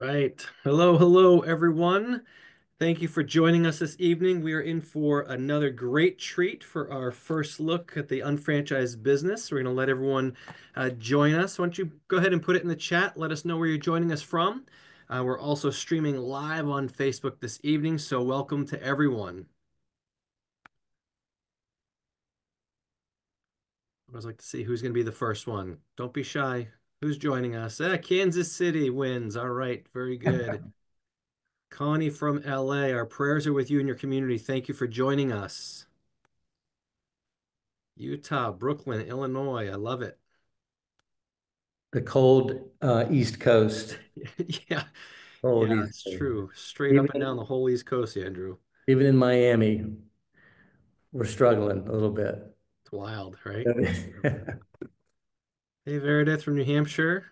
Right. Hello, hello, everyone. Thank you for joining us this evening. We are in for another great treat for our first look at the unfranchised business. We're going to let everyone join us. Why don't you go ahead and put it in the chat? Let us know where you're joining us from. We're also streaming live on Facebook this evening, so welcome to everyone. I always like to see who's going to be the first one. Don't be shy. Who's joining us? Kansas City wins. All right, very good. Connie from LA, our prayers are with you and your community. Thank you for joining us. Utah, Brooklyn, Illinois. I love it. The cold East Coast. Yeah, Cold yeah, East it's Coast. true. Straight up and Even down the whole East Coast, Andrew. even in Miami, we're struggling a little bit. It's wild, right? Hey, Meredith from New Hampshire,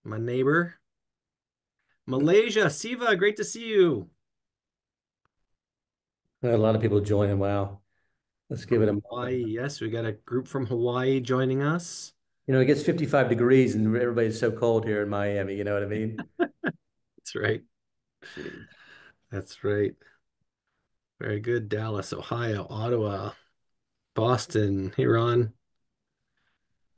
my neighbor. Malaysia, Siva, great to see you. A lot of people joining. Wow. Let's give From it a Hawaii, moment. yes, we got a group from Hawaii joining us. It gets 55 degrees and everybody's so cold here in Miami. You know what I mean? That's right. Jeez. That's right. Very good. Dallas, Ohio, Ottawa, Boston. Hey, Ron.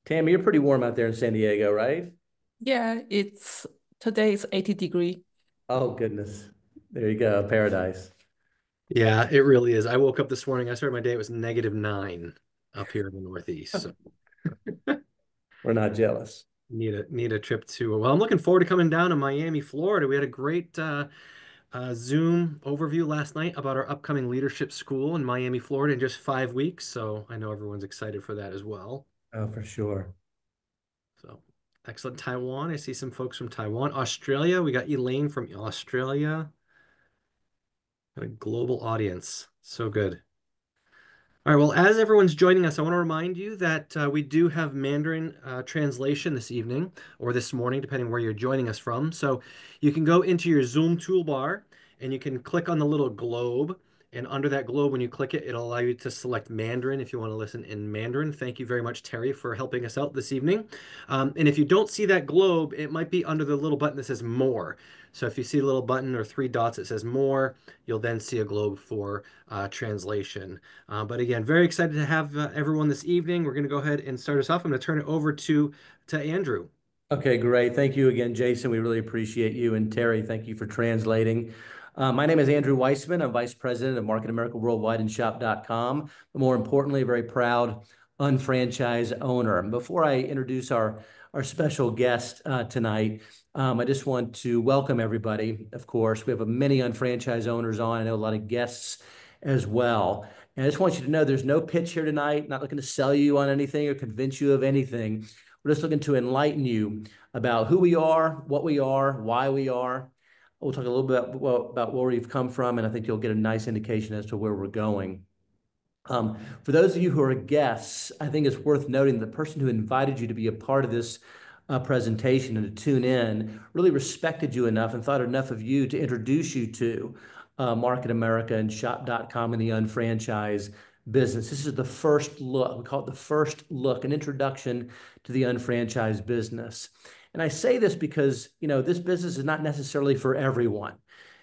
Tammy, you're pretty warm out there in San Diego, right? Yeah, it's today is 80-degree. Oh, goodness. There you go. Paradise. Yeah, it really is. I woke up this morning. I started my day. It was -9 up here in the Northeast. So We're not jealous. need a trip to. Well, I'm looking forward to coming down to Miami, Florida. We had a great Zoom overview last night about our upcoming leadership school in Miami, Florida, in just 5 weeks. So I know everyone's excited for that as well. Oh, for sure. So excellent. Taiwan. I see some folks from Taiwan. Australia. We got Elaine from Australia. A global audience. So good. All right, well, as everyone's joining us, I want to remind you that we do have Mandarin translation this evening or this morning, depending where you're joining us from. So you can go into your Zoom toolbar and you can click on the little globe. And under that globe, when you click it, it'll allow you to select Mandarin if you want to listen in Mandarin. Thank you very much, Terry, for helping us out this evening. And if you don't see that globe, it might be under the little button that says More. So if you see a little button or three dots that says More, you'll then see a globe for translation. But again, very excited to have everyone this evening. We're going to go ahead and start us off. I'm going to turn it over to Andrew. Okay, great. Thank you again, Jason. We really appreciate you. And Terry, thank you for translating. My name is Andrew Weissman. I'm Vice President of Market America Worldwide and Shop.com. But more importantly, a very proud unfranchised owner. And before I introduce our special guest tonight, I just want to welcome everybody. Of course, we have many unfranchised owners on. I know a lot of guests as well. And I just want you to know there's no pitch here tonight, not looking to sell you on anything or convince you of anything. We're just looking to enlighten you about who we are, what we are, why we are. We'll talk a little bit about where we've come from, and I think you'll get a nice indication as to where we're going. For those of you who are guests, I think it's worth noting the person who invited you to be a part of this presentation and to tune in really respected you enough and thought enough of you to introduce you to Market America and Shop.com and the unfranchise business. This is the first look. We call it the first look, an introduction to the unfranchised business. And I say this because, this business is not necessarily for everyone.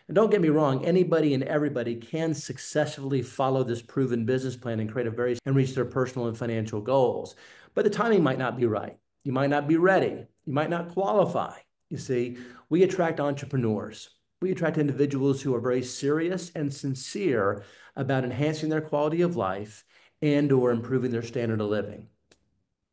And don't get me wrong, anybody and everybody can successfully follow this proven business plan and create and reach their personal and financial goals. But the timing might not be right. You might not be ready. You might not qualify. You see, we attract entrepreneurs. We attract individuals who are very serious and sincere about enhancing their quality of life and or improving their standard of living.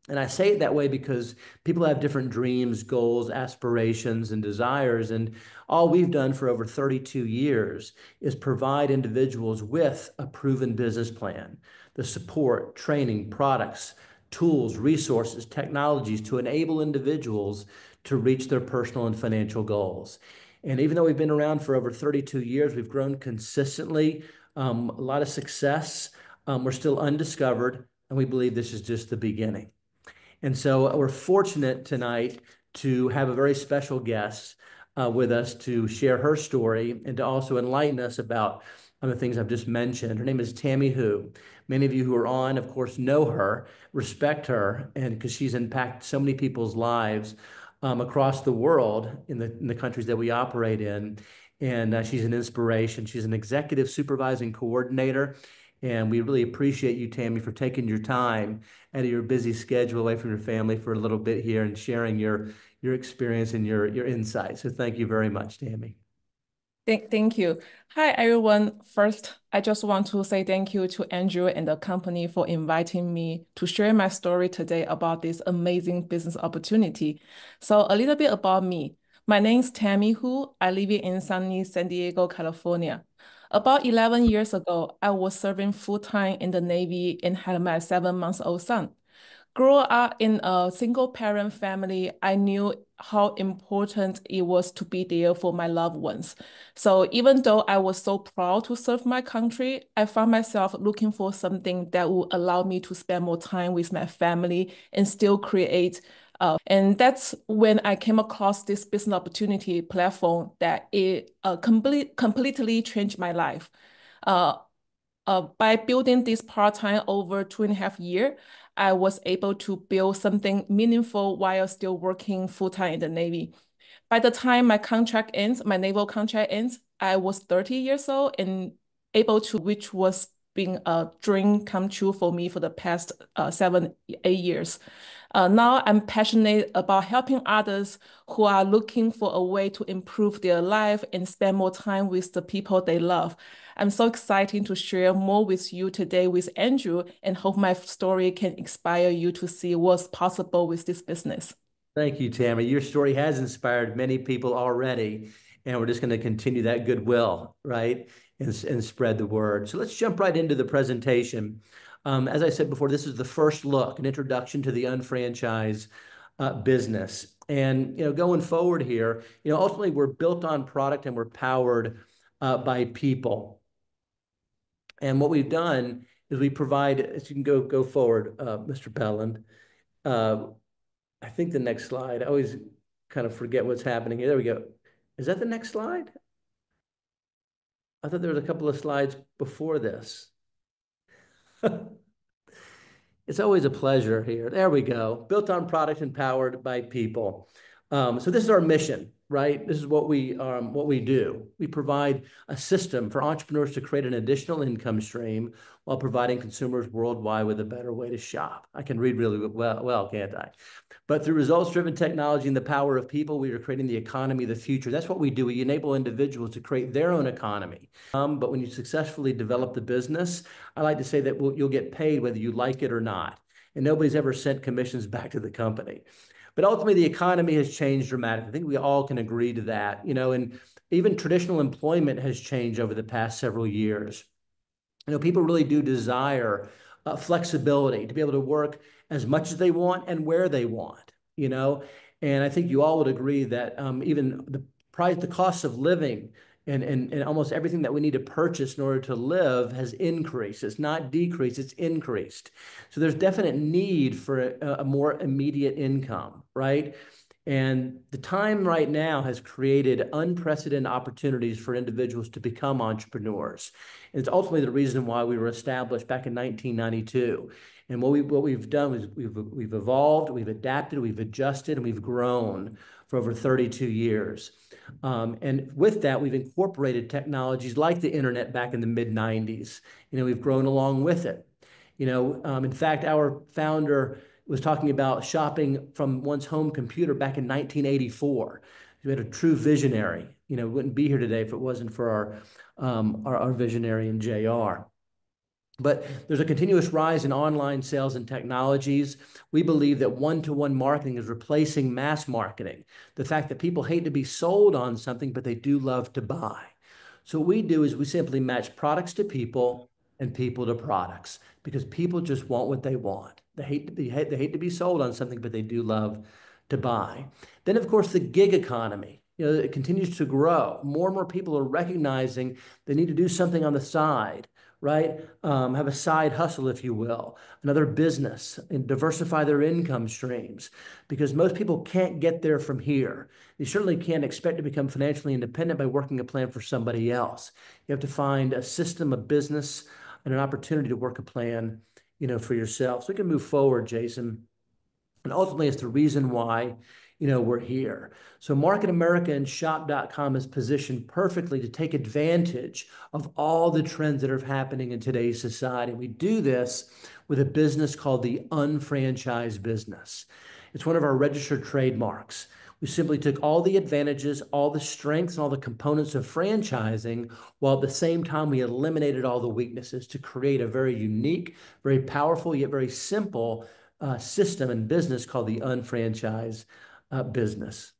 And I say it that way because people have different dreams, goals, aspirations, and desires. And all we've done for over 32 years is provide individuals with a proven business plan, the support, training, products, tools, resources, technologies to enable individuals to reach their personal and financial goals. And even though we've been around for over 32 years, we've grown consistently, a lot of success. We're still undiscovered, and we believe this is just the beginning. And so we're fortunate tonight to have a very special guest with us to share her story and to also enlighten us about the things I've just mentioned. Her name is Tammy Hu. Many of you who are on, of course, know her, respect her, and because she's impacted so many people's lives across the world in the countries that we operate in. And she's an inspiration. She's an executive supervising coordinator. And we really appreciate you, Tammy, for taking your time out of your busy schedule away from your family for a little bit here and sharing your experience and your insights. So thank you very much, Tammy. Thank you. Hi, everyone. First, I just want to say thank you to Andrew and the company for inviting me to share my story today about this amazing business opportunity. So a little bit about me. My name is Tammy Hu. I live in sunny San Diego, California. About 11 years ago, I was serving full-time in the Navy and had my 7-month-old son. Growing up in a single parent family, I knew how important it was to be there for my loved ones. So even though I was so proud to serve my country, I found myself looking for something that would allow me to spend more time with my family and still create. And that's when I came across this business opportunity platform that it completely changed my life. Uh, by building this part-time over 2.5 years, I was able to build something meaningful while still working full-time in the Navy. By the time my contract ends, my naval contract ends, I was 30 years old and able to, which was being a dream come true for me for the past 7, 8 years. Now I'm passionate about helping others who are looking for a way to improve their life and spend more time with the people they love. I'm so excited to share more with you today with Andrew and hope my story can inspire you to see what's possible with this business. Thank you, Tammy. Your story has inspired many people already, and we're just going to continue that goodwill, right? And spread the word. So let's jump right into the presentation. As I said before, this is the first look, an introduction to the unfranchise business. And going forward here, ultimately we're built on product and we're powered by people. And what we've done is we provide, as you can go forward, Mr. Pelland. I think the next slide, I always kind of forget what's happening here. There we go. Is that the next slide? I thought there was a couple of slides before this. It's always a pleasure here. There we go. Built on product and powered by people. So this is our mission, right? This is what we do. We provide a system for entrepreneurs to create an additional income stream while providing consumers worldwide with a better way to shop. I can read really well, can't I? But through results-driven technology and the power of people, we are creating the economy of the future. That's what we do. We enable individuals to create their own economy. But when you successfully develop the business, I like to say that you'll get paid whether you like it or not. And nobody's ever sent commissions back to the company. But ultimately, the economy has changed dramatically. I think we all can agree to that. And even traditional employment has changed over the past several years. People really do desire flexibility to be able to work as much as they want and where they want, and I think you all would agree that even the cost of living and almost everything that we need to purchase in order to live has increased. It's not decreased, it's increased. So there's definite need for a more immediate income, right? And the time right now has created unprecedented opportunities for individuals to become entrepreneurs. And it's ultimately the reason why we were established back in 1992. And what we've done is we've evolved, we've adapted, we've adjusted, and we've grown for over 32 years. And with that, we've incorporated technologies like the internet back in the mid-90s. We've grown along with it. In fact, our founder was talking about shopping from one's home computer back in 1984. We had a true visionary. We wouldn't be here today if it wasn't for our visionary in JR. But there's a continuous rise in online sales and technologies. We believe that one-to-one marketing is replacing mass marketing. The fact that people hate to be sold on something, but they do love to buy. So what we do is we simply match products to people and people to products because people just want what they want. They hate to be sold on something, but they do love to buy. Then, of course, the gig economy. It continues to grow. More and more people are recognizing they need to do something on the side, right? Have a side hustle, if you will, another business, and diversify their income streams because most people can't get there from here. You certainly can't expect to become financially independent by working a plan for somebody else. You have to find a system, a business, and an opportunity to work a plan, for yourself. So we can move forward, Jason. And ultimately, it's the reason why, we're here. So Market America and shop.com is positioned perfectly to take advantage of all the trends that are happening in today's society. We do this with a business called the UnFranchise Business. It's one of our registered trademarks. We simply took all the advantages, all the strengths, and all the components of franchising, while at the same time we eliminated all the weaknesses to create a very unique, very powerful, yet very simple system and business called the UnFranchise Business.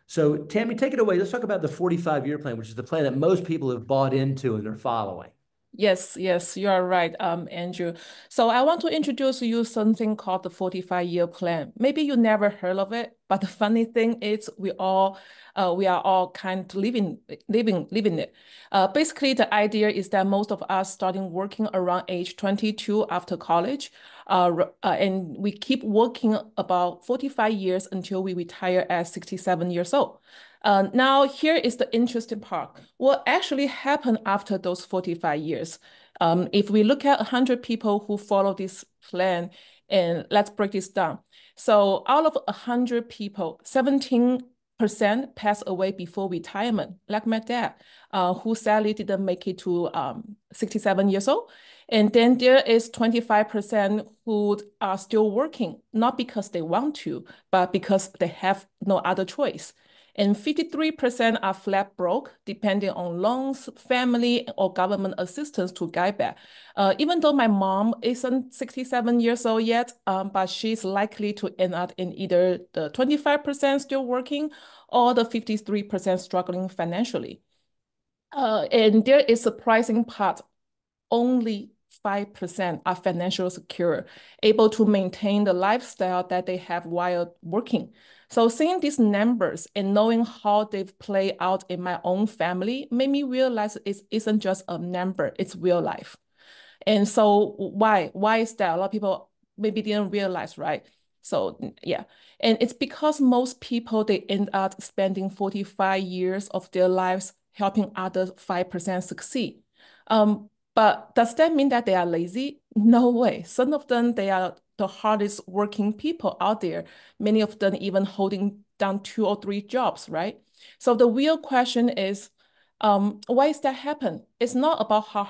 So Tammy, take it away. Let's talk about the 45-year plan, which is the plan that most people have bought into and they're following. Yes, yes, you are right, Andrew. So I want to introduce you something called the 45-year plan. Maybe you never heard of it, but the funny thing is we are all kind of living it. Basically, the idea is that most of us starting working around age 22 after college, and we keep working about 45 years until we retire at 67 years old. Now, here is the interesting part. What actually happened after those 45 years? If we look at 100 people who follow this plan, and let's break this down. So out of 100 people, 17% pass away before retirement, like my dad, who sadly didn't make it to 67 years old. And then there is 25% who are still working, not because they want to, but because they have no other choice. And 53% are flat broke, depending on loans, family, or government assistance to guide back. Even though my mom isn't 67 years old yet, but she's likely to end up in either the 25% still working or the 53% struggling financially. And there is a surprising part. Only 5% are financially secure, able to maintain the lifestyle that they have while working. So seeing these numbers and knowing how they've played out in my own family made me realize it isn't just a number, it's real life. And so why is that? A lot of people maybe didn't realize, right? So yeah, and it's because most people, they end up spending 45 years of their lives helping other 5% succeed. But does that mean that they are lazy? No way. Some of them, they are the hardest working people out there. Many of them even holding down 2 or 3 jobs, right? So the real question is, why is that happen? It's not about how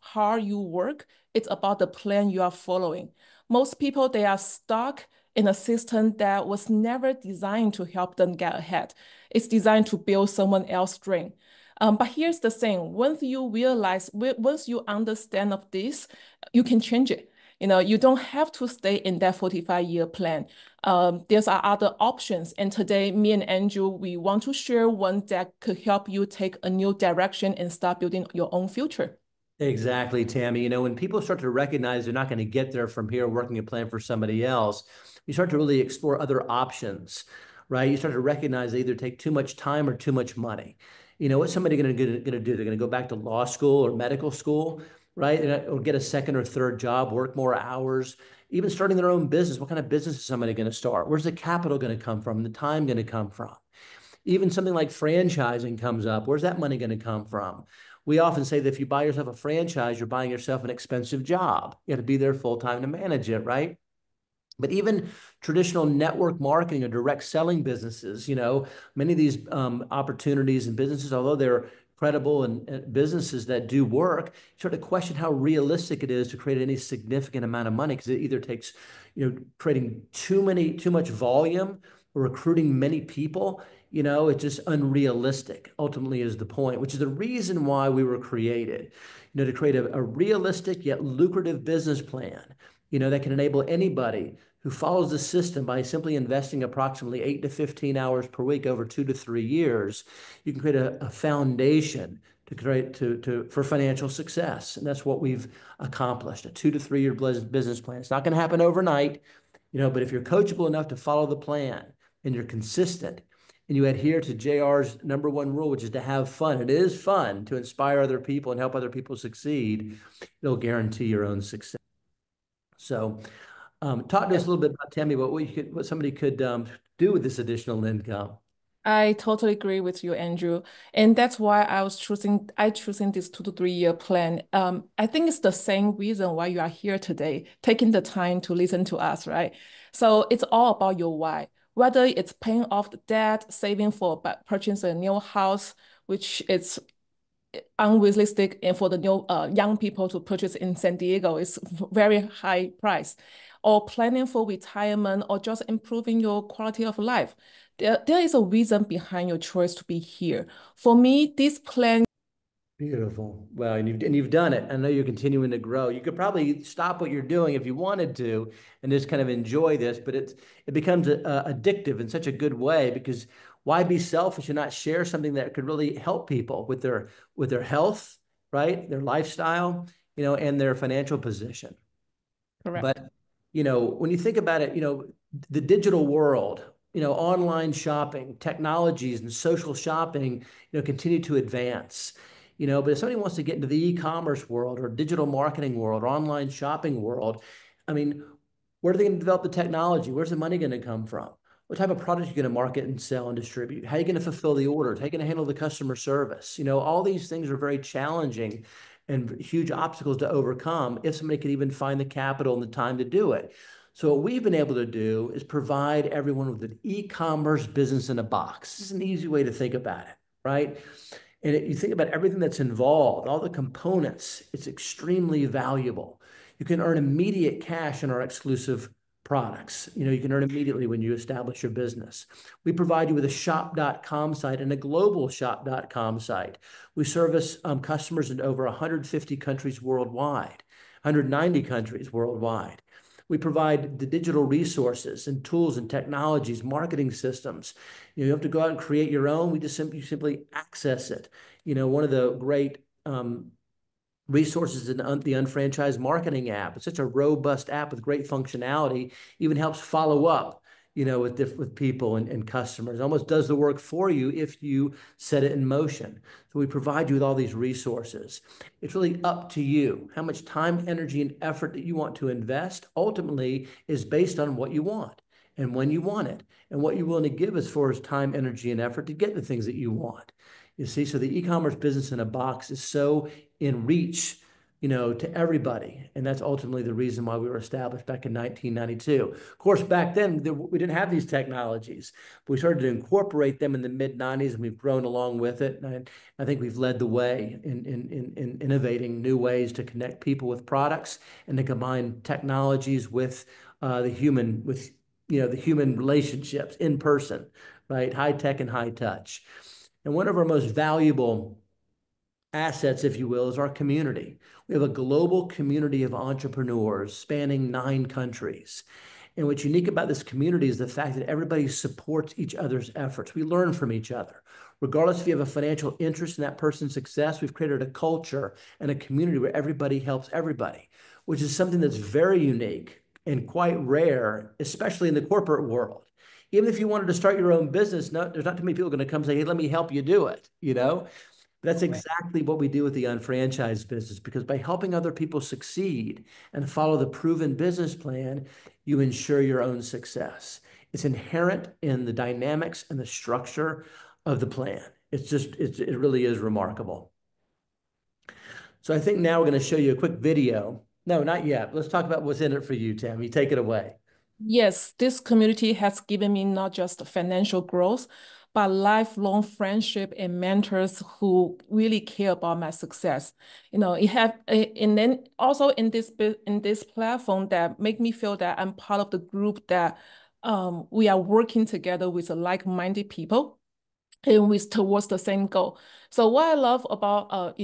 hard you work. It's about the plan you are following. Most people, they are stuck in a system that was never designed to help them get ahead. It's designed to build someone else's dream. But here's the thing, once you realize, once you understand of this, you can change it. You don't have to stay in that 45-year plan. There's other options. And today, me and Andrew, we want to share one that could help you take a new direction and start building your own future. Exactly, Tammy. When people start to recognize they're not going to get there from here working a plan for somebody else, you start to really explore other options, right? You start to recognize they either take too much time or too much money. What's somebody going to do? They're going to go back to law school or medical school, right? Or get a second or third job, work more hours, even starting their own business. What kind of business is somebody going to start? Where's the capital going to come from? The time going to come from? Even something like franchising comes up. Where's that money going to come from? We often say that if you buy yourself a franchise, you're buying yourself an expensive job. You have to be there full time to manage it, right? But even traditional network marketing or direct selling businesses, many of these opportunities and businesses, although they're credible and businesses that do work, you start to question how realistic it is to create any significant amount of money because it either takes, creating too much volume or recruiting many people. It's just unrealistic, ultimately is the point, which is the reason why we were created, to create a realistic yet lucrative business plan, that can enable anybody who follows the system by simply investing approximately 8 to 15 hours per week over 2 to 3 years. You can create a foundation for financial success. And that's what we've accomplished, a 2 to 3 year business plan. It's not going to happen overnight, but if you're coachable enough to follow the plan and you're consistent and you adhere to JR's #1 rule, which is to have fun. It is fun to inspire other people and help other people succeed. It'll guarantee your own success. So talk to us a little bit about, Tammy, what somebody could do with this additional income. I totally agree with you, Andrew. And that's why I choosing this 2 to 3 year plan. I think it's the same reason why you are here today, taking the time to listen to us, right? So it's all about your why. whether it's paying off the debt, saving for purchasing a new house, which is unrealistic, and for the new young people to purchase in San Diego is very high price, or planning for retirement, or just improving your quality of life. There is a reason behind your choice to be here. For me, this plan. Beautiful. Well, and you've done it. I know you're continuing to grow. You could probably stop what you're doing if you wanted to and just kind of enjoy this, but it becomes addictive in such a good way, because why be selfish and not share something that could really help people with their health, right? Their lifestyle, and their financial position. Correct. But, when you think about it, the digital world, online shopping, technologies and social shopping, continue to advance. But if somebody wants to get into the e-commerce world or digital marketing world or online shopping world, I mean, where are they going to develop the technology? Where's the money going to come from? What type of products are you going to market and sell and distribute? How are you going to fulfill the orders? How are you going to handle the customer service? All these things are very challenging and huge obstacles to overcome if somebody could even find the capital and the time to do it. So what we've been able to do is provide everyone with an e-commerce business in a box. This is an easy way to think about it, right? And you think about everything that's involved, all the components, it's extremely valuable. You can earn immediate cash in our exclusive products. You can earn immediately when you establish your business. We provide you with a shop.com site and a global shop.com site. We service customers in over 150 countries worldwide, 190 countries worldwide. We provide the digital resources and tools and technologies, marketing systems. You don't have to go out and create your own. We just simply access it. One of the great resources in the UnFranchise marketing app. It's such a robust app with great functionality, even helps follow up, with people and customers. It almost does the work for you if you set it in motion. So we provide you with all these resources. It's really up to you. How much time, energy, and effort that you want to invest ultimately is based on what you want and when you want it and what you're willing to give as far as time, energy, and effort to get the things that you want. You see, so the e-commerce business in a box is so in reach, to everybody. And that's ultimately the reason why we were established back in 1992. Of course, back then, we didn't have these technologies, but we started to incorporate them in the mid-90s, and we've grown along with it. And I think we've led the way in innovating new ways to connect people with products and to combine technologies with the human relationships in person, right? High tech and high touch. And one of our most valuable assets, if you will, is our community. We have a global community of entrepreneurs spanning 9 countries. And what's unique about this community is the fact that everybody supports each other's efforts. We learn from each other. Regardless if you have a financial interest in that person's success, we've created a culture and a community where everybody helps everybody, which is something that's very unique and quite rare, especially in the corporate world. Even if you wanted to start your own business, there's not too many people going to come say, hey, let me help you do it, That's exactly what we do with the UnFranchise business, because by helping other people succeed and follow the proven business plan, you ensure your own success. It's inherent in the dynamics and the structure of the plan. It really is remarkable. So I think now we're going to show you a quick video. No, not yet. Let's talk about what's in it for you, Tammy. Take it away. Yes, this community has given me not just financial growth, but lifelong friendship and mentors who really care about my success. And then also in this platform that make me feel that I'm part of the group that we are working together with like-minded people and with towards the same goal. So what I love about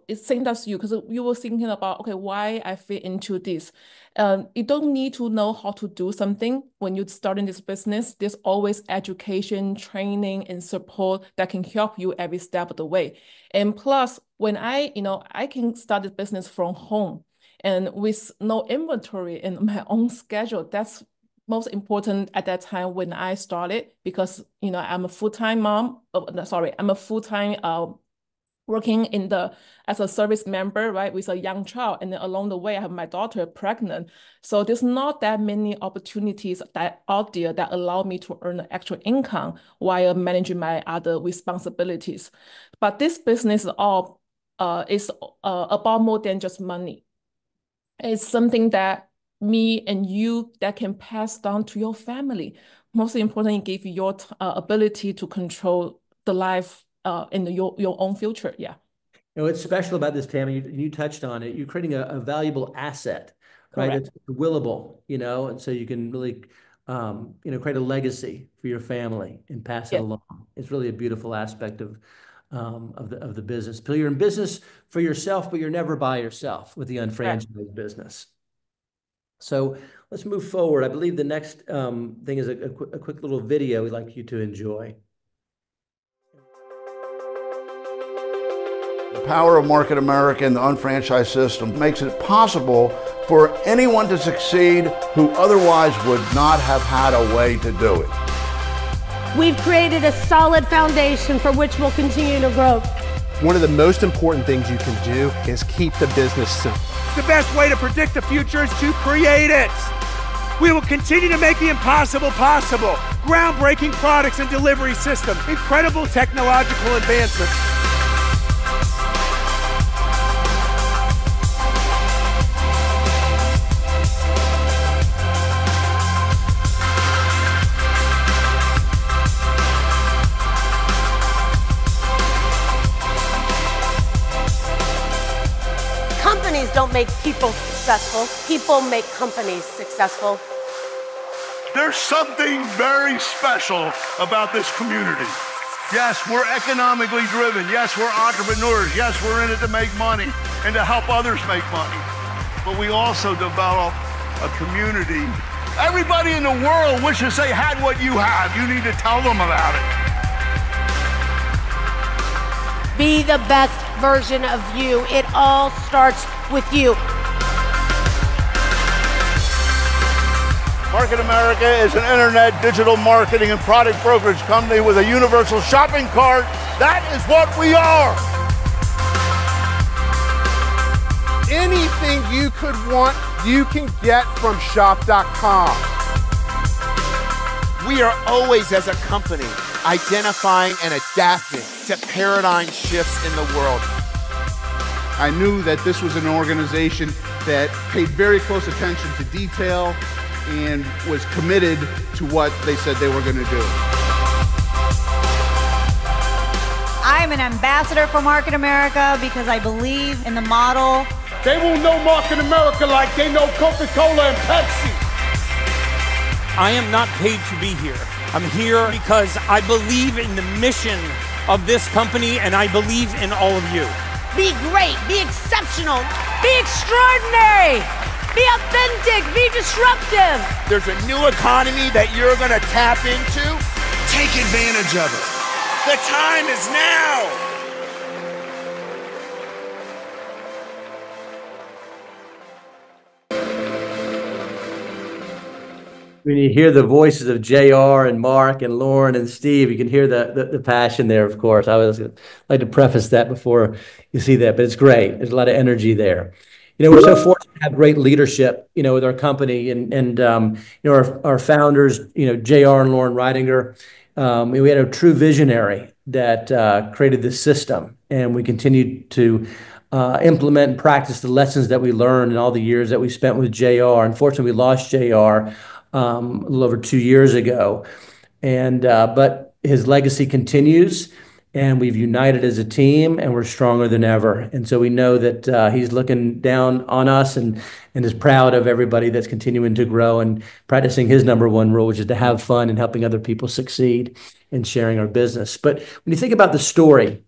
it's same as you, because you were thinking about, okay, why I fit into this. You don't need to know how to do something when you're starting this business. There's always education, training, and support that can help you every step of the way. And plus, when I can start this business from home and with no inventory in my own schedule. That's most important at that time when I started, because I'm a full-time mom. I'm a full-time working as a service member, right, with a young child, and then along the way I have my daughter pregnant. So there's not that many opportunities that out there that allow me to earn extra income while managing my other responsibilities. But this business is about more than just money. It's something that me and you that can pass down to your family. most importantly, give you your ability to control the life in your own future. Yeah. What's special about this, Tammy, you touched on it. You're creating a valuable asset, right? Correct. That's willable, and so you can really, create a legacy for your family and pass it Yes. along. It's really a beautiful aspect of the business. So you're in business for yourself, but you're never by yourself with the Correct. unfranchised business. So let's move forward. I believe the next thing is a quick little video we'd like you to enjoy. The power of Market America and the unfranchised system makes it possible for anyone to succeed who otherwise would not have had a way to do it. We've created a solid foundation for which we'll continue to grow. One of the most important things you can do is keep the business simple. The best way to predict the future is to create it. We will continue to make the impossible possible. Groundbreaking products and delivery systems, incredible technological advancements. Companies don't make people successful. People make companies successful. There's something very special about this community. Yes, we're economically driven. Yes, we're entrepreneurs. Yes, we're in it to make money and to help others make money. But we also develop a community. Everybody in the world wishes they had what you have. You need to tell them about it. Be the best version of you. It all starts with you. Market America is an internet digital marketing and product brokerage company with a universal shopping cart. That is what we are. Anything you could want, you can get from shop.com. We are always, as a company, identifying and adapting to paradigm shifts in the world. I knew that this was an organization that paid very close attention to detail and was committed to what they said they were going to do. I'm an ambassador for Market America because I believe in the model. They will know Market America like they know Coca-Cola and Pepsi. I am not paid to be here. I'm here because I believe in the mission of this company and I believe in all of you. Be great, be exceptional, be extraordinary, be authentic, be disruptive. There's a new economy that you're going to tap into. Take advantage of it. The time is now. When you hear the voices of JR and Mark and Lauren and Steve, you can hear the passion there, of course. I would like to preface that before you see that, but it's great. There's a lot of energy there. We're so fortunate to have great leadership, with our company and our founders, JR and Lauren Reidinger. We had a true visionary that created this system, and we continued to implement and practice the lessons that we learned in all the years that we spent with JR. Unfortunately, we lost JR a little over 2 years ago, but his legacy continues, and we've united as a team, and we're stronger than ever. And so we know that he's looking down on us and is proud of everybody that's continuing to grow and practicing his number one rule, which is to have fun and helping other people succeed and sharing our business. But when you think about the story,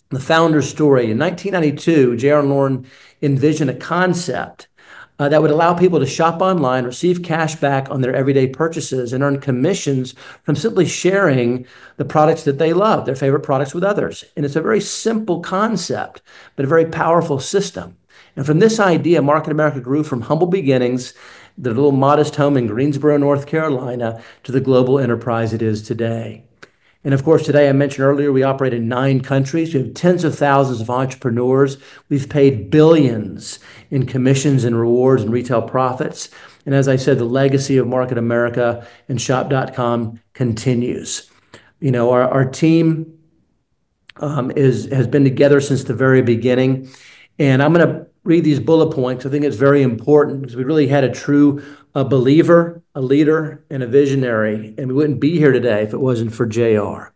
the founder's story, in 1992, JR and Lauren envisioned a concept that would allow people to shop online, receive cash back on their everyday purchases, and earn commissions from simply sharing the products that they love, their favorite products, with others. And it's a very simple concept, but a very powerful system. And from this idea, Market America grew from humble beginnings, the little modest home in Greensboro, North Carolina, to the global enterprise it is today. And of course, today, I mentioned earlier, we operate in 9 countries. We have tens of thousands of entrepreneurs. We've paid billions in commissions and rewards and retail profits. And as I said, the legacy of Market America and shop.com continues. Our team has been together since the very beginning. And I'm going to read these bullet points. I think it's very important because we really had a true a believer, a leader, and a visionary, and we wouldn't be here today if it wasn't for JR.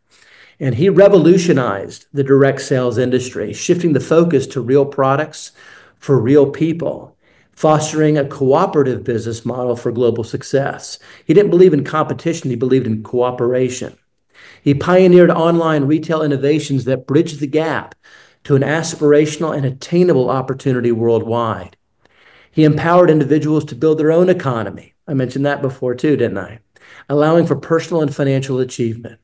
And he revolutionized the direct sales industry, shifting the focus to real products for real people, fostering a cooperative business model for global success. He didn't believe in competition, he believed in cooperation. He pioneered online retail innovations that bridged the gap to an aspirational and attainable opportunity worldwide. He empowered individuals to build their own economy. I mentioned that before too, didn't I? Allowing for personal and financial achievement.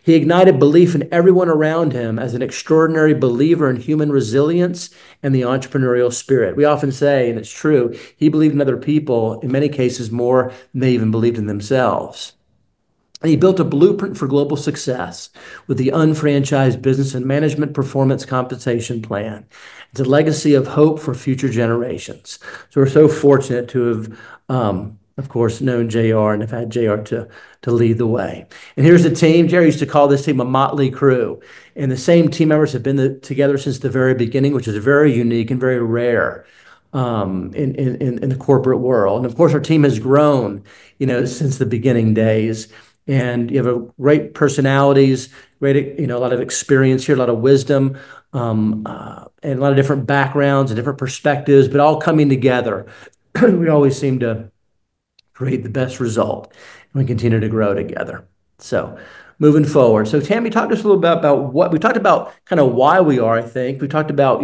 He ignited belief in everyone around him as an extraordinary believer in human resilience and the entrepreneurial spirit. We often say, and it's true, he believed in other people, in many cases, more than they even believed in themselves. And he built a blueprint for global success with the UnFranchise Business and Management Performance Compensation Plan. It's a legacy of hope for future generations. So we're so fortunate to have, of course, known JR and have had JR to lead the way. And here's the team. Jerry used to call this team a motley crew. And the same team members have been together since the very beginning, which is very unique and very rare in the corporate world. And of course, our team has grown, since the beginning days. And you have a great personalities, great, a lot of experience here, a lot of wisdom, and a lot of different backgrounds and different perspectives, but all coming together. We always seem to create the best result, and we continue to grow together. So moving forward. So Tammy, talk to us a little bit about what we talked about, kind of why we are, I think. We talked about,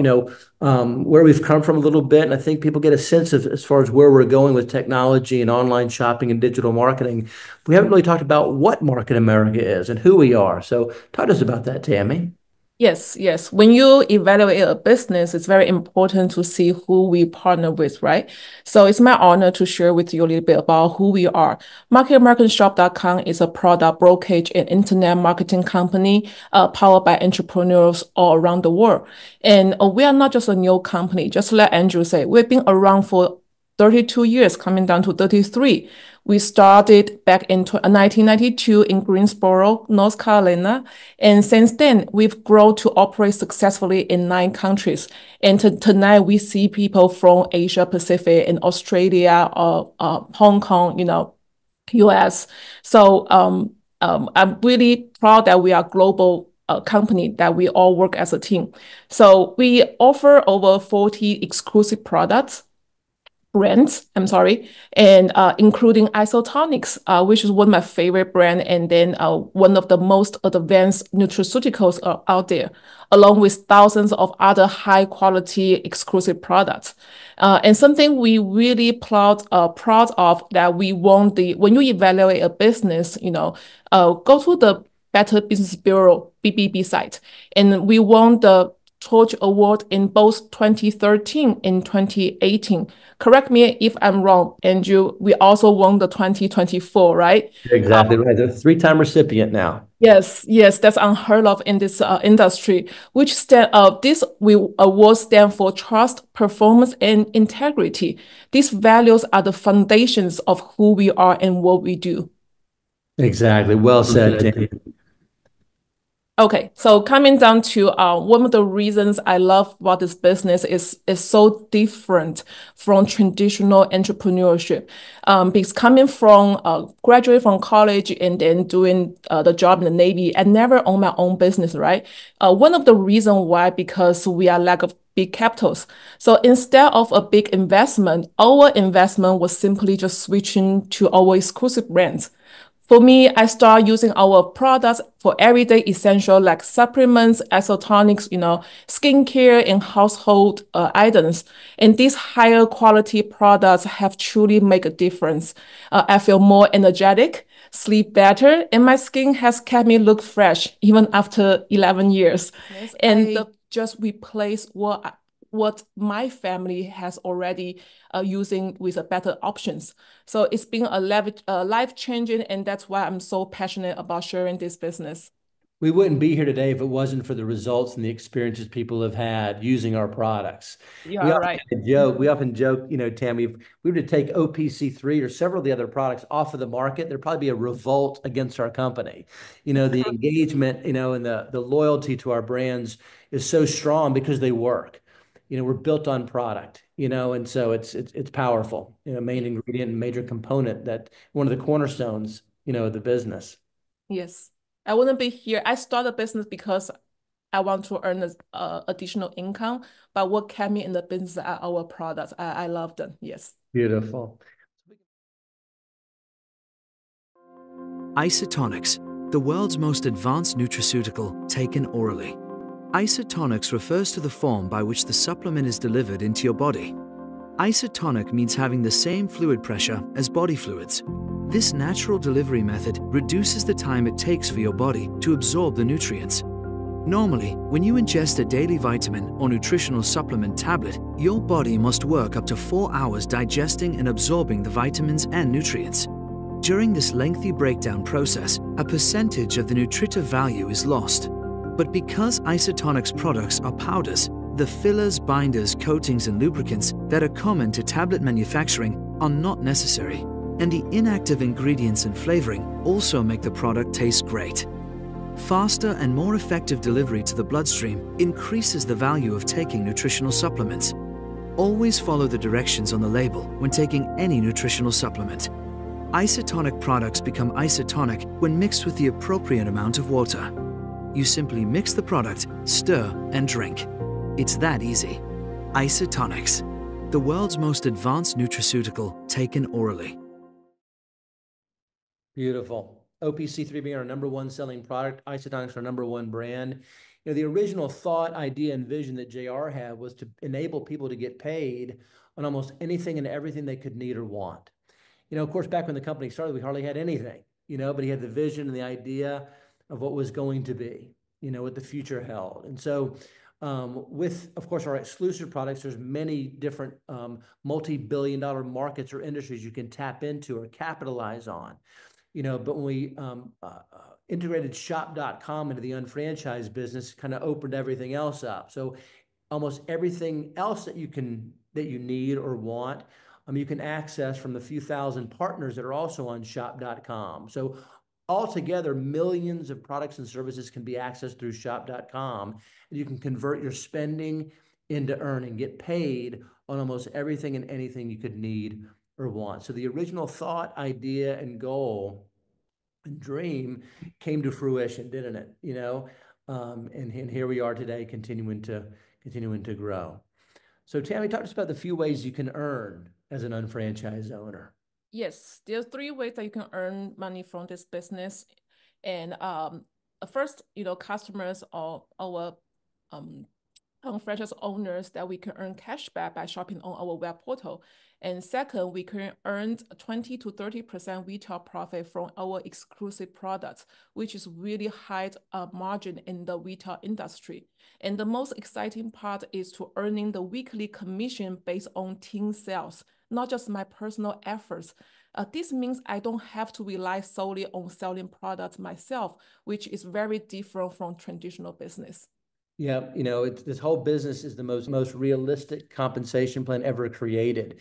where we've come from a little bit. And I think people get a sense of as far as where we're going with technology and online shopping and digital marketing. We haven't really talked about what Market America is and who we are. So talk to us about that, Tammy. Yes. When you evaluate a business, it's very important to see who we partner with, right? So it's my honor to share with you a little bit about who we are. MarketAmericanShop.com is a product brokerage and internet marketing company powered by entrepreneurs all around the world. And we are not just a new company. Just to let Andrew say, we've been around for 32 years, coming down to 33. We started back in 1992 in Greensboro, North Carolina. And since then, we've grown to operate successfully in 9 countries. And tonight, we see people from Asia Pacific and Australia, Hong Kong, US. So I'm really proud that we are a global company, that we all work as a team. So we offer over 40 exclusive brands, and including Isotonics, which is one of my favorite brands, and then one of the most advanced nutraceuticals out there, along with thousands of other high-quality exclusive products. And something we really proud of that we want when you evaluate a business, go to the Better Business Bureau, BBB site, and we won the Torch Award in both 2013 and 2018. Correct me if I'm wrong, Andrew. We also won the 2024, right? Exactly right. They're a 3-time recipient now. Yes, that's unheard of in this industry. This award stand for trust, performance, and integrity. These values are the foundations of who we are and what we do. Exactly. Well said, Tammy. Okay, so coming down to one of the reasons I love about this business is so different from traditional entrepreneurship. Because coming from graduating from college and then doing the job in the Navy, I never owned my own business, right? One of the reasons why, because we are lack of big capitals. So instead of a big investment, our investment was simply just switching to our exclusive brands. For me, I start using our products for everyday essential like supplements, isotonics, skincare and household items. And these higher quality products have truly made a difference. I feel more energetic, sleep better, and my skin has kept me look fresh even after 11 years. Yes, and just replace what my family has already using with a better options. So it's been a life-changing, and that's why I'm so passionate about sharing this business. We wouldn't be here today if it wasn't for the results and the experiences people have had using our products. Yeah, right. We often joke, Tammy, if we were to take OPC3 or several of the other products off of the market, there'd probably be a revolt against our company. The engagement, and the loyalty to our brands is so strong because they work. we're built on product, and so it's powerful, main ingredient and major component, that one of the cornerstones, of the business. Yes. I wouldn't be here. I started a business because I want to earn additional income, but what kept me in the business are our products. I love them. Yes. Beautiful. Isotonics, the world's most advanced nutraceutical taken orally. Isotonics refers to the form by which the supplement is delivered into your body. Isotonic means having the same fluid pressure as body fluids. This natural delivery method reduces the time it takes for your body to absorb the nutrients. Normally, when you ingest a daily vitamin or nutritional supplement tablet, your body must work up to 4 hours digesting and absorbing the vitamins and nutrients. During this lengthy breakdown process, a percentage of the nutritive value is lost. But because Isotonics products are powders, the fillers, binders, coatings, and lubricants that are common to tablet manufacturing are not necessary, and the inactive ingredients and flavoring also make the product taste great. Faster and more effective delivery to the bloodstream increases the value of taking nutritional supplements. Always follow the directions on the label when taking any nutritional supplement. Isotonic products become isotonic when mixed with the appropriate amount of water. You simply mix the product, stir, and drink. It's that easy. Isotonics, the world's most advanced nutraceutical taken orally. Beautiful. OPC3 being our #1 selling product, Isotonics our #1 brand. The original thought, idea, and vision that JR had was to enable people to get paid on almost anything and everything they could need or want. Of course, back when the company started, we hardly had anything, but he had the vision and the idea of what was going to be, what the future held. And so with, of course, our exclusive products, there's many different multi-billion-dollar markets or industries you can tap into or capitalize on. But when we integrated shop.com into the UnFranchise business, kind of opened everything else up. So almost everything else that you need or want, you can access from the few thousand partners that are also on shop.com. So altogether, millions of products and services can be accessed through shop.com, and you can convert your spending into earning, get paid on almost everything and anything you could need or want. So the original thought, idea, and goal and dream came to fruition, didn't it? And here we are today, continuing to grow. So Tammy, talk to us about the few ways you can earn as an unfranchised owner. Yes, there are 3 ways that you can earn money from this business. And first, customers or our franchise owners, that we can earn cash back by shopping on our web portal. And second, we can earn 20 to 30% retail profit from our exclusive products, which is really high margin in the retail industry. And the most exciting part is to earning the weekly commission based on team sales, not just my personal efforts. This means I don't have to rely solely on selling products myself, which is very different from traditional business. Yeah, this whole business is the most realistic compensation plan ever created.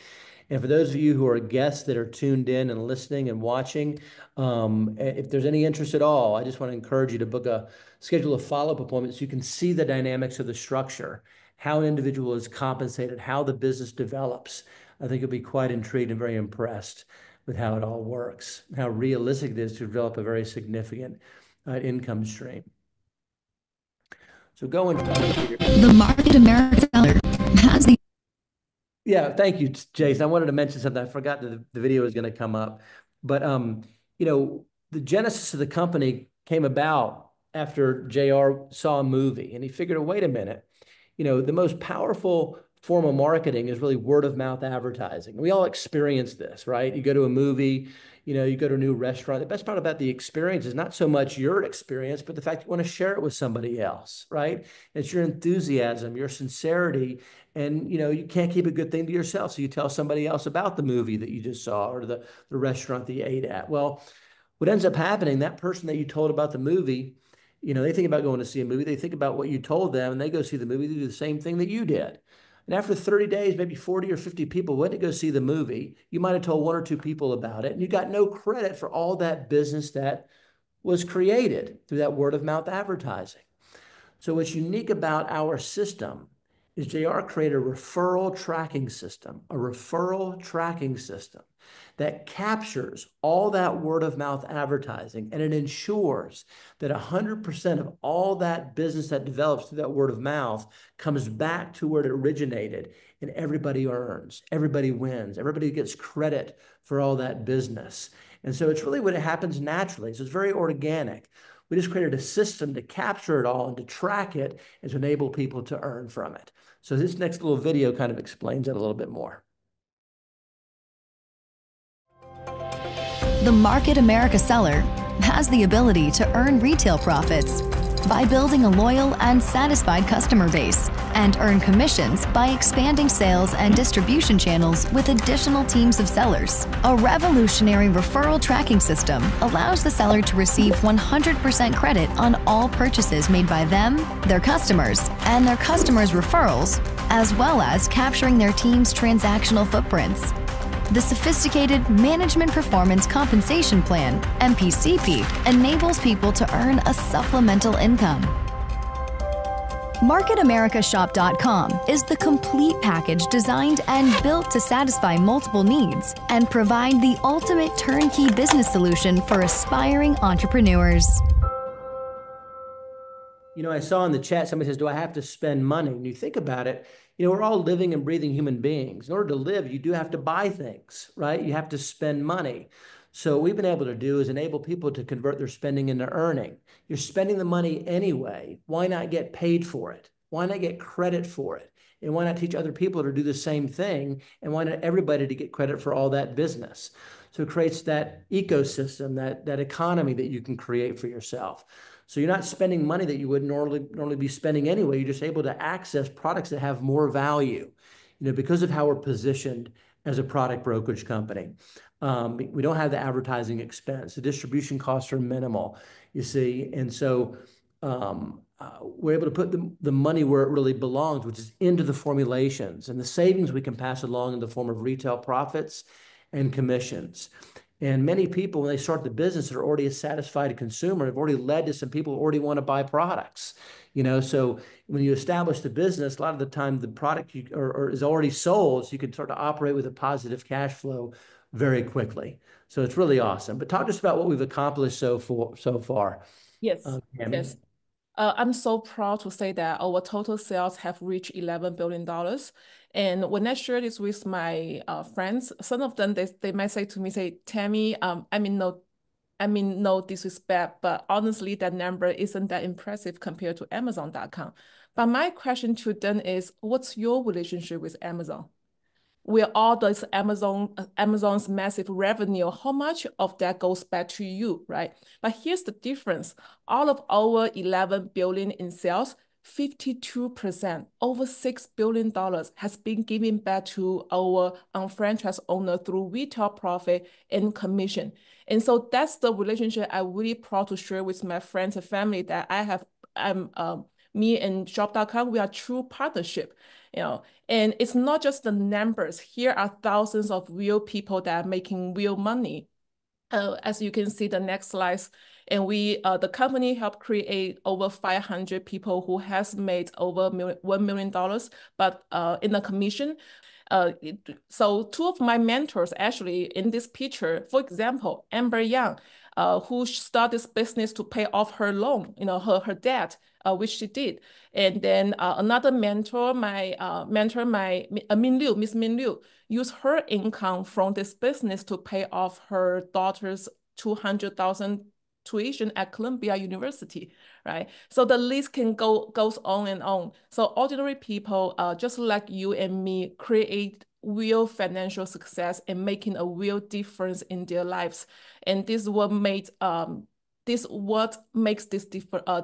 And for those of you who are guests that are tuned in and listening and watching, if there's any interest at all, I just want to encourage you to schedule a follow-up appointment so you can see the dynamics of the structure, how an individual is compensated, how the business develops. I think you'll be quite intrigued and very impressed with how it all works, how realistic it is to develop a very significant income stream. So going the Market America seller has the. Yeah, thank you, Jason. I wanted to mention something. I forgot that the video was going to come up, but the genesis of the company came about after JR saw a movie, and he figured, wait a minute, the most powerful form of marketing is really word of mouth advertising. We all experience this, right? You go to a movie, you go to a new restaurant. The best part about the experience is not so much your experience, but the fact you want to share it with somebody else, right? It's your enthusiasm, your sincerity, and you can't keep a good thing to yourself. So you tell somebody else about the movie that you just saw or the restaurant that you ate at. Well, what ends up happening, that person that you told about the movie, they think about going to see a movie. They think about what you told them, and they go see the movie. They do the same thing that you did. And after 30 days, maybe 40 or 50 people went to go see the movie. You might have told 1 or 2 people about it, and you got no credit for all that business that was created through that word of mouth advertising. So what's unique about our system is JR created a referral tracking system, that captures all that word of mouth advertising, and it ensures that 100% of all that business that develops through that word of mouth comes back to where it originated, and everybody earns, everybody wins, everybody gets credit for all that business. And so it's really what it happens naturally. So it's very organic. We just created a system to capture it all and to track it and to enable people to earn from it. So this next little video kind of explains it a little bit more. The Market America seller has the ability to earn retail profits by building a loyal and satisfied customer base and earn commissions by expanding sales and distribution channels with additional teams of sellers. A revolutionary referral tracking system allows the seller to receive 100% credit on all purchases made by them, their customers, and their customers' referrals, as well as capturing their team's transactional footprints. The sophisticated Management Performance Compensation Plan, MPCP, enables people to earn a supplemental income. MarketAmericaShop.com is the complete package designed and built to satisfy multiple needs and provide the ultimate turnkey business solution for aspiring entrepreneurs. You know, I saw in the chat, somebody says, do I have to spend money? And you think about it, you know, we're all living and breathing human beings. In order to live, you do have to buy things, right? You have to spend money. So what we've been able to do is enable people to convert their spending into earning. You're spending the money anyway. Why not get paid for it? Why not get credit for it? And why not teach other people to do the same thing? And why not everybody to get credit for all that business? So it creates that ecosystem, that economy that you can create for yourself. So you're not spending money that you would normally be spending anyway. You're just able to access products that have more value, you know, because of how we're positioned as a product brokerage company. We don't have the advertising expense. The distribution costs are minimal, you see. And so we're able to put the money where it really belongs, which is into the formulations, and the savings we can pass along in the form of retail profits and commissions. And many people, when they start the business, are already a satisfied consumer, have already led to some people who already want to buy products. You know, so when you establish the business, a lot of the time the product is already sold, so you can start to operate with a positive cash flow very quickly. So it's really awesome. But talk to us about what we've accomplished so far. Yes, Tammy. yes. I'm so proud to say that our total sales have reached $11 billion. And when I share this with my friends, some of them, they might say to me, Tammy, no disrespect, but honestly, that number isn't that impressive compared to Amazon.com. But my question to them is, what's your relationship with Amazon? With all this Amazon's massive revenue, how much of that goes back to you, right? But here's the difference. All of our 11 billion in sales, 52%, over $6 billion has been given back to our unfranchised owner through retail profit and commission. And so that's the relationship I'm really proud to share with my friends and family that I have. Me and Shop.com, we are true partnership, you know, and it's not just the numbers. Here are thousands of real people that are making real money. As you can see the next slides, and the company helped create over 500 people who has made over $1 million, but in the commission. So two of my mentors actually in this picture, for example, Amber Young, who started this business to pay off her loan, you know, her debt, which she did. And then another mentor, Miss Min Liu, used her income from this business to pay off her daughter's $200,000 tuition at Columbia University, right? So the list can goes on and on. So ordinary people, just like you and me, create real financial success and making a real difference in their lives. And this what makes this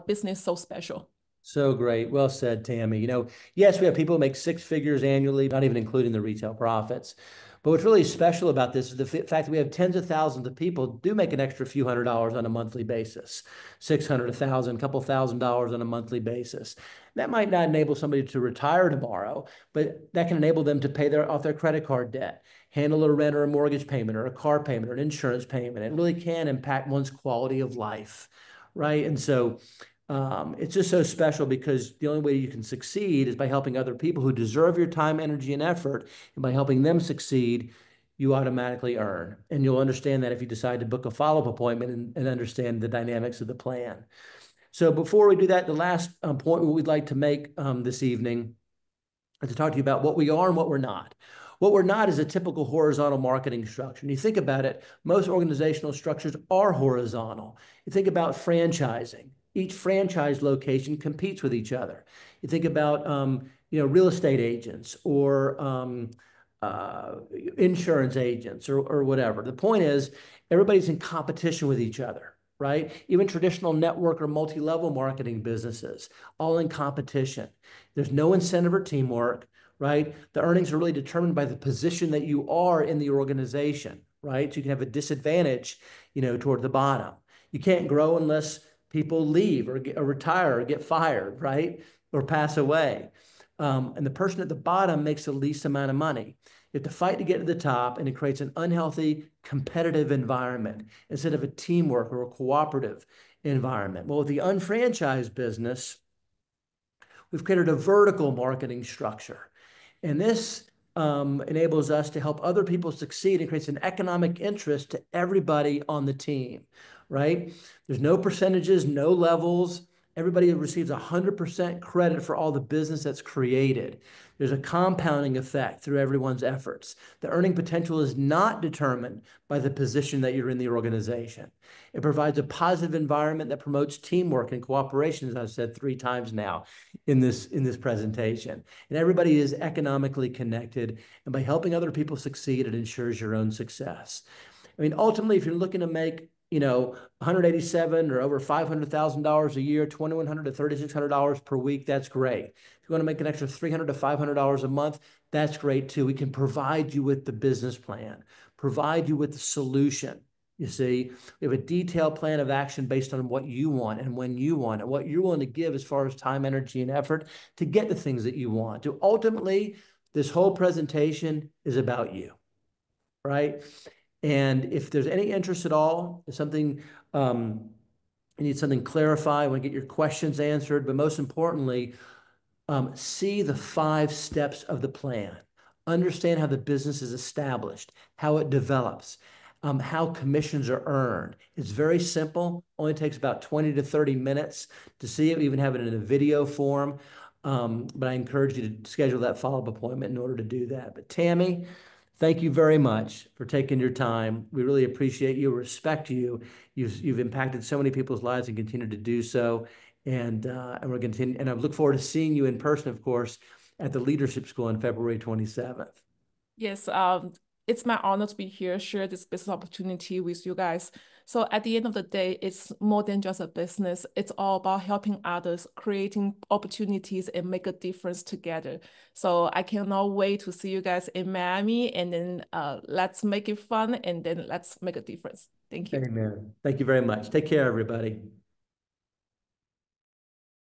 business so special. So great. Well said, Tammy. You know, yes, we have people who make six figures annually, not even including the retail profits. But what's really special about this is the fact that we have tens of thousands of people do make an extra few $100s on a monthly basis, 600, 1,000, a couple $1,000s on a monthly basis. That might not enable somebody to retire tomorrow, but that can enable them to pay off their credit card debt, handle a rent or a mortgage payment or a car payment or an insurance payment. It really can impact one's quality of life, right? And so It's just so special because the only way you can succeed is by helping other people who deserve your time, energy, and effort. And by helping them succeed, you automatically earn. And you'll understand that if you decide to book a follow-up appointment and understand the dynamics of the plan. So before we do that, the last point we'd like to make this evening is to talk to you about what we are and what we're not. What we're not is a typical horizontal marketing structure. And you think about it, most organizational structures are horizontal. You think about franchising. Each franchise location competes with each other. You think about real estate agents or insurance agents or whatever. The point is everybody's in competition with each other, right? Even traditional network or multi-level marketing businesses, all in competition. There's no incentive or teamwork, right? The earnings are really determined by the position that you are in the organization, right? So you can have a disadvantage, toward the bottom. You can't grow unless people leave or retire or get fired, right? Or pass away. And the person at the bottom makes the least amount of money. You have to fight to get to the top, and it creates an unhealthy competitive environment instead of a teamwork or a cooperative environment. Well, with the unfranchised business, we've created a vertical marketing structure. And this enables us to help other people succeed and creates an economic interest to everybody on the team, right? There's no percentages, no levels. Everybody receives 100% credit for all the business that's created. There's a compounding effect through everyone's efforts. The earning potential is not determined by the position that you're in the organization. It provides a positive environment that promotes teamwork and cooperation, as I've said 3 times now in this presentation. And everybody is economically connected. And by helping other people succeed, it ensures your own success. I mean, ultimately, if you're looking to make 187 or over $500,000 a year, $2,100 to $3,600 per week, that's great. If you want to make an extra $300 to $500 a month, that's great too. We can provide you with the business plan, provide you with the solution. You see, we have a detailed plan of action based on what you want and when you want and what you're willing to give as far as time, energy, and effort to get the things that you want. To ultimately, this whole presentation is about you, right? And if there's any interest at all, if something you need something clarified, want to get your questions answered, but most importantly, see the 5 steps of the plan. Understand how the business is established, how it develops, how commissions are earned. It's very simple. Only takes about 20 to 30 minutes to see it. We even have it in a video form. But I encourage you to schedule that follow-up appointment in order to do that. But Tammy, thank you very much for taking your time. We really appreciate you, respect you. You've impacted so many people's lives and continue to do so. And we're continue. And I look forward to seeing you in person, of course, at the Leadership School on February 27th. Yes, it's my honor to be here, share this business opportunity with you guys. So at the end of the day, it's more than just a business. It's all about helping others, creating opportunities and make a difference together. So I cannot wait to see you guys in Miami, and then let's make it fun, and then let's make a difference. Thank you. Amen. Thank you very much. Take care, everybody.